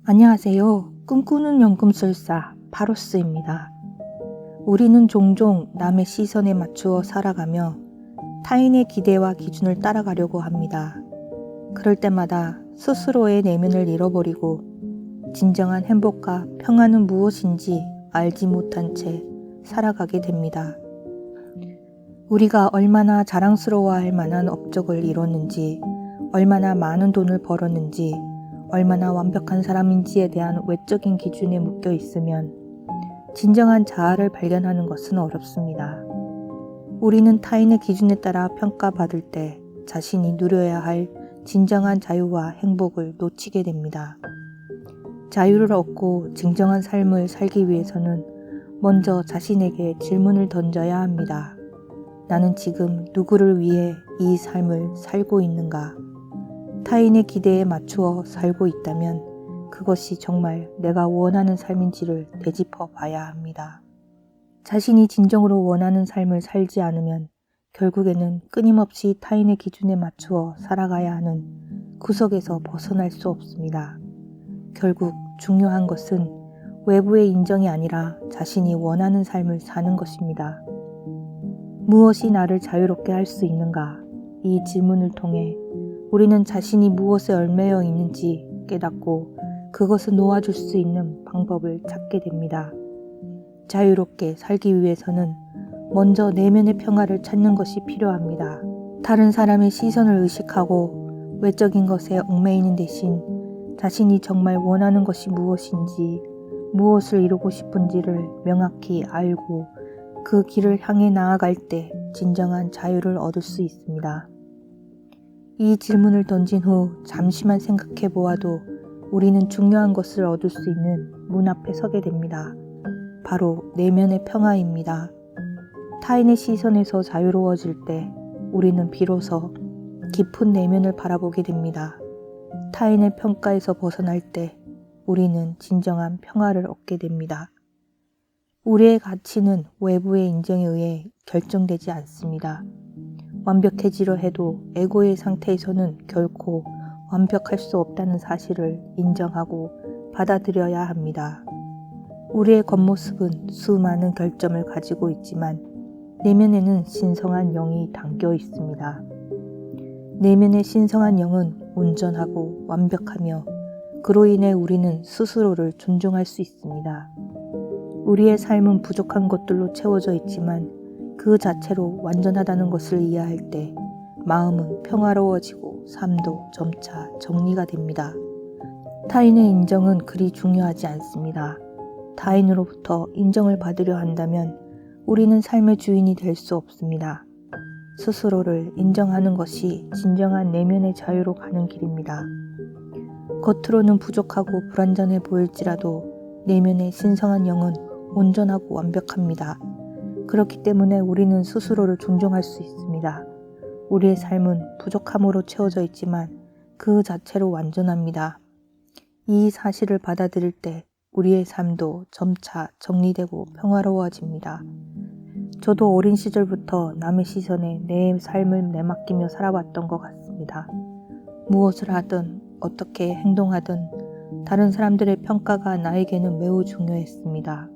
안녕하세요. 꿈꾸는 연금술사 파로스입니다. 우리는 종종 남의 시선에 맞추어 살아가며 타인의 기대와 기준을 따라가려고 합니다. 그럴 때마다 스스로의 내면을 잃어버리고 진정한 행복과 평안은 무엇인지 알지 못한 채 살아가게 됩니다. 우리가 얼마나 자랑스러워할 만한 업적을 이뤘는지, 얼마나 많은 돈을 벌었는지, 얼마나 완벽한 사람인지에 대한 외적인 기준에 묶여 있으면 진정한 자아를 발견하는 것은 어렵습니다. 우리는 타인의 기준에 따라 평가받을 때 자신이 누려야 할 진정한 자유와 행복을 놓치게 됩니다. 자유를 얻고 진정한 삶을 살기 위해서는 먼저 자신에게 질문을 던져야 합니다. 나는 지금 누구를 위해 이 삶을 살고 있는가? 타인의 기대에 맞추어 살고 있다면 그것이 정말 내가 원하는 삶인지를 되짚어 봐야 합니다. 자신이 진정으로 원하는 삶을 살지 않으면 결국에는 끊임없이 타인의 기준에 맞추어 살아가야 하는 구석에서 벗어날 수 없습니다. 결국 중요한 것은 외부의 인정이 아니라 자신이 원하는 삶을 사는 것입니다. 무엇이 나를 자유롭게 할 수 있는가? 이 질문을 통해 우리는 자신이 무엇에 얽매여 있는지 깨닫고 그것을 놓아줄 수 있는 방법을 찾게 됩니다. 자유롭게 살기 위해서는 먼저 내면의 평화를 찾는 것이 필요합니다. 다른 사람의 시선을 의식하고 외적인 것에 얽매이는 대신 자신이 정말 원하는 것이 무엇인지, 무엇을 이루고 싶은지를 명확히 알고 그 길을 향해 나아갈 때 진정한 자유를 얻을 수 있습니다. 이 질문을 던진 후 잠시만 생각해 보아도 우리는 중요한 것을 얻을 수 있는 문 앞에 서게 됩니다. 바로 내면의 평화입니다. 타인의 시선에서 자유로워질 때 우리는 비로소 깊은 내면을 바라보게 됩니다. 타인의 평가에서 벗어날 때 우리는 진정한 평화를 얻게 됩니다. 우리의 가치는 외부의 인정에 의해 결정되지 않습니다. 완벽해지려 해도 에고의 상태에서는 결코 완벽할 수 없다는 사실을 인정하고 받아들여야 합니다. 우리의 겉모습은 수많은 결점을 가지고 있지만 내면에는 신성한 영이 담겨 있습니다. 내면의 신성한 영은 온전하고 완벽하며 그로 인해 우리는 스스로를 존중할 수 있습니다. 우리의 삶은 부족한 것들로 채워져 있지만 그 자체로 완전하다는 것을 이해할 때 마음은 평화로워지고 삶도 점차 정리가 됩니다. 타인의 인정은 그리 중요하지 않습니다. 타인으로부터 인정을 받으려 한다면 우리는 삶의 주인이 될 수 없습니다. 스스로를 인정하는 것이 진정한 내면의 자유로 가는 길입니다. 겉으로는 부족하고 불완전해 보일지라도 내면의 신성한 영은 온전하고 완벽합니다. 그렇기 때문에 우리는 스스로를 존중할 수 있습니다. 우리의 삶은 부족함으로 채워져 있지만 그 자체로 완전합니다. 이 사실을 받아들일 때 우리의 삶도 점차 정리되고 평화로워집니다. 저도 어린 시절부터 남의 시선에 내 삶을 내맡기며 살아왔던 것 같습니다. 무엇을 하든 어떻게 행동하든 다른 사람들의 평가가 나에게는 매우 중요했습니다.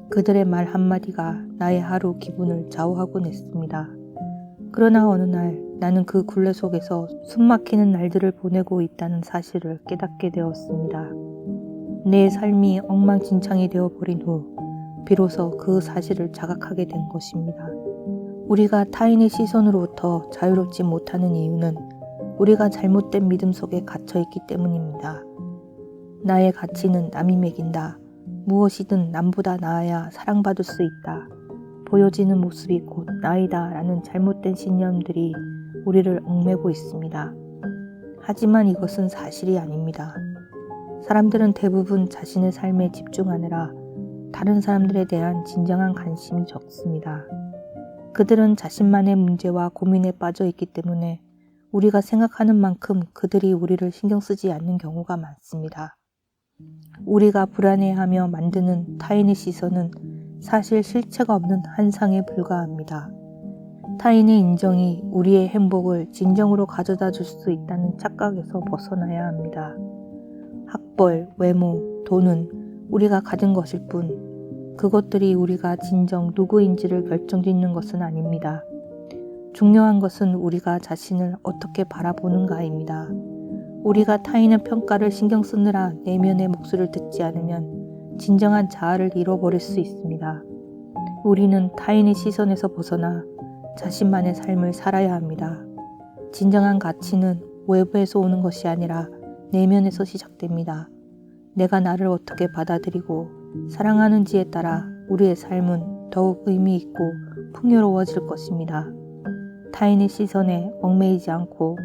그들의 말 한마디가 나의 하루 기분을 좌우하곤 했습니다. 그러나 어느 날 나는 그 굴레 속에서 숨막히는 날들을 보내고 있다는 사실을 깨닫게 되었습니다. 내 삶이 엉망진창이 되어버린 후 비로소 그 사실을 자각하게 된 것입니다. 우리가 타인의 시선으로부터 자유롭지 못하는 이유는 우리가 잘못된 믿음 속에 갇혀있기 때문입니다. 나의 가치는 남이 매긴다. 무엇이든 남보다 나아야 사랑받을 수 있다. 보여지는 모습이 곧 나이다 라는 잘못된 신념들이 우리를 얽매고 있습니다. 하지만 이것은 사실이 아닙니다. 사람들은 대부분 자신의 삶에 집중하느라 다른 사람들에 대한 진정한 관심이 적습니다. 그들은 자신만의 문제와 고민에 빠져 있기 때문에 우리가 생각하는 만큼 그들이 우리를 신경 쓰지 않는 경우가 많습니다. 우리가 불안해하며 만드는 타인의 시선은 사실 실체가 없는 환상에 불과합니다. 타인의 인정이 우리의 행복을 진정으로 가져다 줄 수 있다는 착각에서 벗어나야 합니다. 학벌, 외모, 돈은 우리가 가진 것일 뿐 그것들이 우리가 진정 누구인지를 결정짓는 것은 아닙니다. 중요한 것은 우리가 자신을 어떻게 바라보는가입니다. 우리가 타인의 평가를 신경 쓰느라 내면의 목소리를 듣지 않으면 진정한 자아를 잃어버릴 수 있습니다. 우리는 타인의 시선에서 벗어나 자신만의 삶을 살아야 합니다. 진정한 가치는 외부에서 오는 것이 아니라 내면에서 시작됩니다. 내가 나를 어떻게 받아들이고 사랑하는지에 따라 우리의 삶은 더욱 의미 있고 풍요로워질 것입니다. 타인의 시선에 얽매이지 않고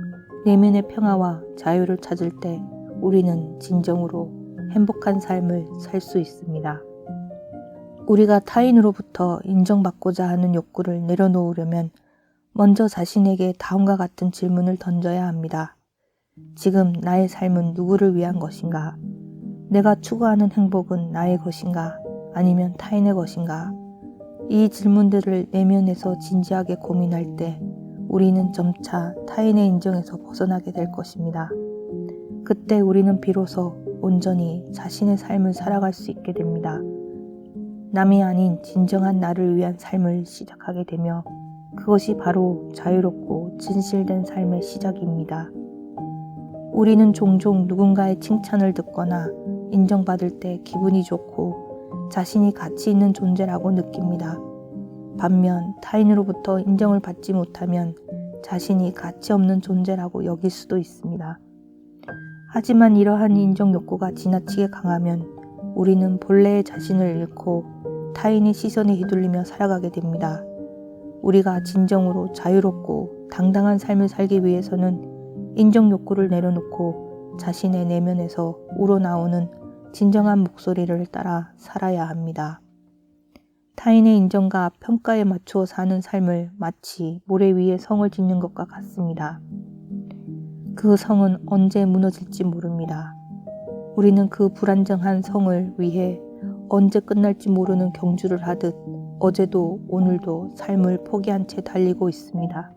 내면의 평화와 자유를 찾을 때 우리는 진정으로 행복한 삶을 살 수 있습니다. 우리가 타인으로부터 인정받고자 하는 욕구를 내려놓으려면 먼저 자신에게 다음과 같은 질문을 던져야 합니다. 지금 나의 삶은 누구를 위한 것인가? 내가 추구하는 행복은 나의 것인가? 아니면 타인의 것인가? 이 질문들을 내면에서 진지하게 고민할 때 우리는 점차 타인의 인정에서 벗어나게 될 것입니다. 그때 우리는 비로소 온전히 자신의 삶을 살아갈 수 있게 됩니다. 남이 아닌 진정한 나를 위한 삶을 시작하게 되며 그것이 바로 자유롭고 진실된 삶의 시작입니다. 우리는 종종 누군가의 칭찬을 듣거나 인정받을 때 기분이 좋고 자신이 가치 있는 존재라고 느낍니다. 반면 타인으로부터 인정을 받지 못하면 자신이 가치 없는 존재라고 여길 수도 있습니다. 하지만 이러한 인정 욕구가 지나치게 강하면 우리는 본래의 자신을 잃고 타인의 시선에 휘둘리며 살아가게 됩니다. 우리가 진정으로 자유롭고 당당한 삶을 살기 위해서는 인정 욕구를 내려놓고 자신의 내면에서 우러나오는 진정한 목소리를 따라 살아야 합니다. 타인의 인정과 평가에 맞추어 사는 삶을 마치 모래 위에 성을 짓는 것과 같습니다. 그 성은 언제 무너질지 모릅니다. 우리는 그 불안정한 성을 위해 언제 끝날지 모르는 경주를 하듯 어제도 오늘도 삶을 포기한 채 달리고 있습니다.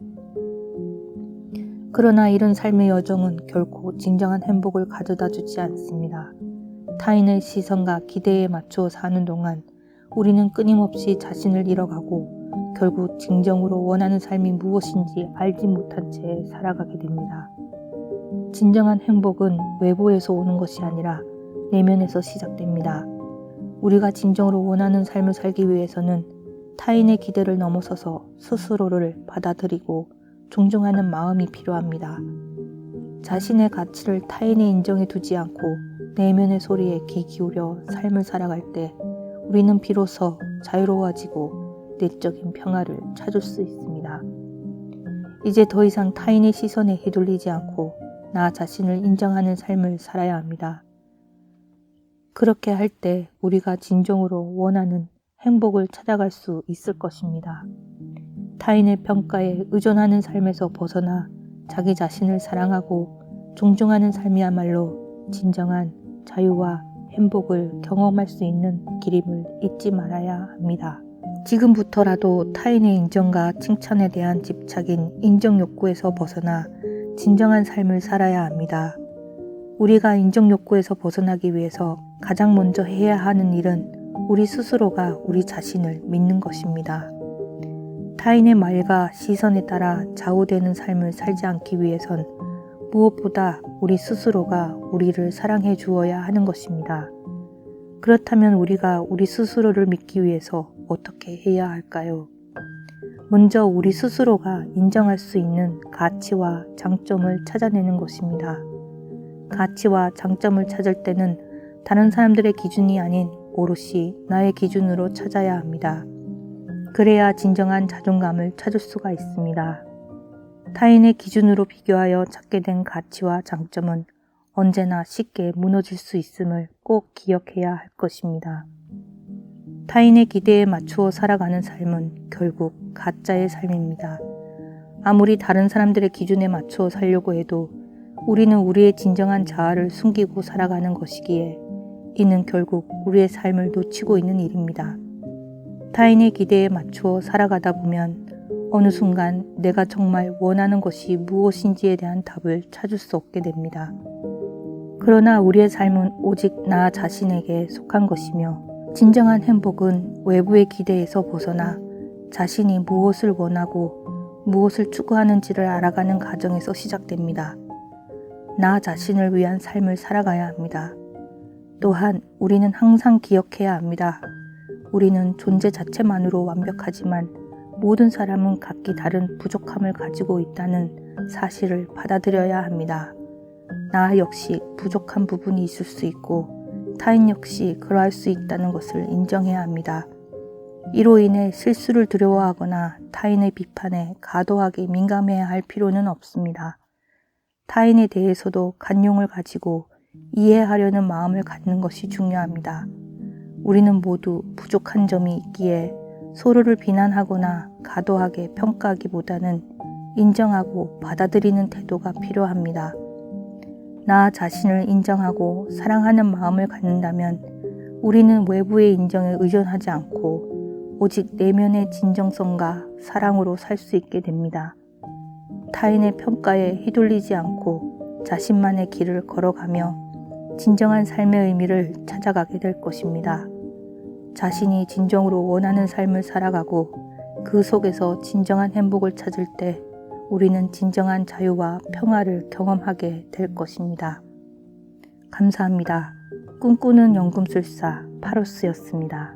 그러나 이런 삶의 여정은 결코 진정한 행복을 가져다 주지 않습니다. 타인의 시선과 기대에 맞추어 사는 동안 우리는 끊임없이 자신을 잃어가고 결국 진정으로 원하는 삶이 무엇인지 알지 못한 채 살아가게 됩니다. 진정한 행복은 외부에서 오는 것이 아니라 내면에서 시작됩니다. 우리가 진정으로 원하는 삶을 살기 위해서는 타인의 기대를 넘어서서 스스로를 받아들이고 존중하는 마음이 필요합니다. 자신의 가치를 타인의 인정에 두지 않고 내면의 소리에 귀 기울여 삶을 살아갈 때 우리는 비로소 자유로워지고 내적인 평화를 찾을 수 있습니다. 이제 더 이상 타인의 시선에 휘둘리지 않고 나 자신을 인정하는 삶을 살아야 합니다. 그렇게 할 때 우리가 진정으로 원하는 행복을 찾아갈 수 있을 것입니다. 타인의 평가에 의존하는 삶에서 벗어나 자기 자신을 사랑하고 존중하는 삶이야말로 진정한 자유와 행복을 경험할 수 있는 길임을 잊지 말아야 합니다. 지금부터라도 타인의 인정과 칭찬에 대한 집착인 인정 욕구에서 벗어나 진정한 삶을 살아야 합니다. 우리가 인정 욕구에서 벗어나기 위해서 가장 먼저 해야 하는 일은 우리 스스로가 우리 자신을 믿는 것입니다. 타인의 말과 시선에 따라 좌우되는 삶을 살지 않기 위해선 무엇보다 우리 스스로가 우리를 사랑해 주어야 하는 것입니다. 그렇다면 우리가 우리 스스로를 믿기 위해서 어떻게 해야 할까요? 먼저 우리 스스로가 인정할 수 있는 가치와 장점을 찾아내는 것입니다. 가치와 장점을 찾을 때는 다른 사람들의 기준이 아닌 오롯이 나의 기준으로 찾아야 합니다. 그래야 진정한 자존감을 찾을 수가 있습니다. 타인의 기준으로 비교하여 찾게 된 가치와 장점은 언제나 쉽게 무너질 수 있음을 꼭 기억해야 할 것입니다. 타인의 기대에 맞추어 살아가는 삶은 결국 가짜의 삶입니다. 아무리 다른 사람들의 기준에 맞추어 살려고 해도 우리는 우리의 진정한 자아를 숨기고 살아가는 것이기에 이는 결국 우리의 삶을 놓치고 있는 일입니다. 타인의 기대에 맞추어 살아가다 보면 어느 순간 내가 정말 원하는 것이 무엇인지에 대한 답을 찾을 수 없게 됩니다. 그러나 우리의 삶은 오직 나 자신에게 속한 것이며 진정한 행복은 외부의 기대에서 벗어나 자신이 무엇을 원하고 무엇을 추구하는지를 알아가는 과정에서 시작됩니다. 나 자신을 위한 삶을 살아가야 합니다. 또한 우리는 항상 기억해야 합니다. 우리는 존재 자체만으로 완벽하지만 모든 사람은 각기 다른 부족함을 가지고 있다는 사실을 받아들여야 합니다. 나 역시 부족한 부분이 있을 수 있고 타인 역시 그러할 수 있다는 것을 인정해야 합니다. 이로 인해 실수를 두려워하거나 타인의 비판에 과도하게 민감해야 할 필요는 없습니다. 타인에 대해서도 간용을 가지고 이해하려는 마음을 갖는 것이 중요합니다. 우리는 모두 부족한 점이 있기에 서로를 비난하거나 과도하게 평가하기보다는 인정하고 받아들이는 태도가 필요합니다. 나 자신을 인정하고 사랑하는 마음을 갖는다면 우리는 외부의 인정에 의존하지 않고 오직 내면의 진정성과 사랑으로 살 수 있게 됩니다. 타인의 평가에 휘둘리지 않고 자신만의 길을 걸어가며 진정한 삶의 의미를 찾아가게 될 것입니다. 자신이 진정으로 원하는 삶을 살아가고 그 속에서 진정한 행복을 찾을 때 우리는 진정한 자유와 평화를 경험하게 될 것입니다. 감사합니다. 꿈꾸는 연금술사 파로스였습니다.